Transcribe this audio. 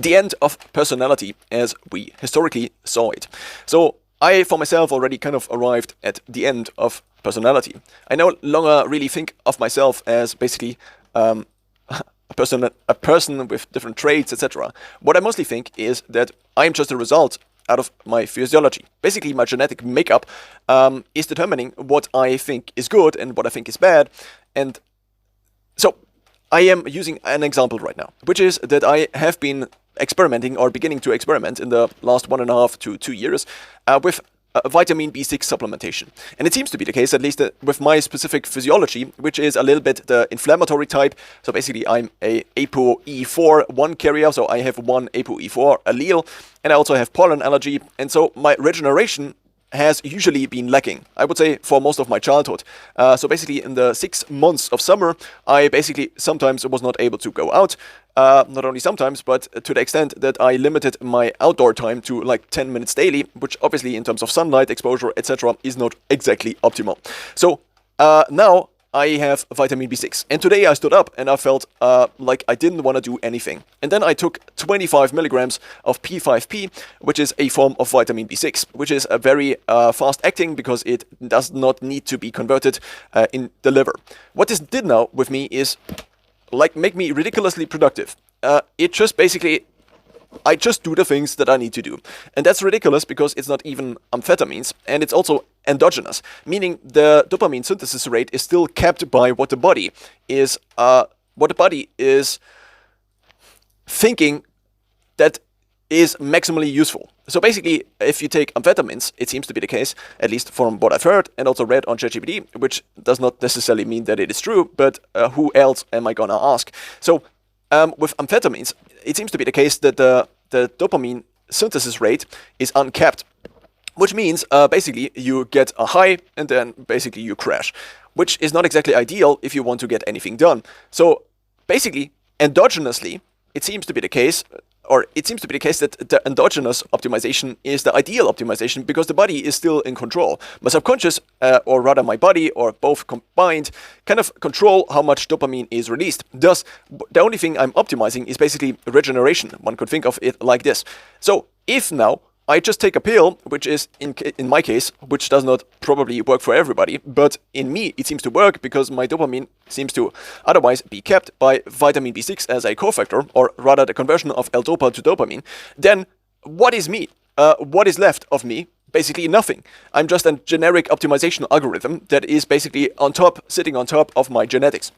the end of personality as we historically saw it. So I, for myself, already kind of arrived at the end of personality. I no longer really think of myself as basically a person with different traits, etc. What I mostly think is that I'm just a result out of my physiology. Basically, my genetic makeup is determining what I think is good and what I think is bad. And so I am using an example right now, which is that I have been experimenting or beginning to experiment in the last 1.5 to 2 years with vitamin B6 supplementation. And it seems to be the case, at least with my specific physiology, which is a little bit the inflammatory type. So basically I'm a ApoE4 1 carrier, so I have one ApoE4 allele, and I also have pollen allergy. And so my regeneration has usually been lacking, I would say, for most of my childhood. So basically in the 6 months of summer, I basically sometimes was not able to go out. Not only sometimes, but to the extent that I limited my outdoor time to like 10 minutes daily, which obviously in terms of sunlight exposure, etc. is not exactly optimal. So now I have vitamin B6. And today I stood up and I felt like I didn't want to do anything. And then I took 25 milligrams of P5P, which is a form of vitamin B6, which is a very fast acting because it does not need to be converted in the liver. What this did now with me is like make me ridiculously productive. It just basically, I just do the things that I need to do. And that's ridiculous because it's not even amphetamines, and it's also endogenous, meaning the dopamine synthesis rate is still kept by what the body is thinking that is maximally useful. So basically, if you take amphetamines, it seems to be the case, at least from what I've heard and also read on ChatGPT, which does not necessarily mean that it is true, but who else am I gonna ask? So with amphetamines, it seems to be the case that the dopamine synthesis rate is uncapped, which means basically you get a high and then basically you crash, which is not exactly ideal if you want to get anything done. So basically, endogenously, it seems to be the case, that the endogenous optimization is the ideal optimization because the body is still in control. My subconscious, or rather my body, or both combined, kind of control how much dopamine is released. Thus, the only thing I'm optimizing is basically regeneration. One could think of it like this. So if now I just take a pill, which is, in my case, which does not probably work for everybody, but in me it seems to work because my dopamine seems to otherwise be kept by vitamin B6 as a cofactor, or rather the conversion of L-dopa to dopamine, then what is me? What is left of me? Basically nothing. I'm just a generic optimization algorithm that is basically sitting on top of my genetics.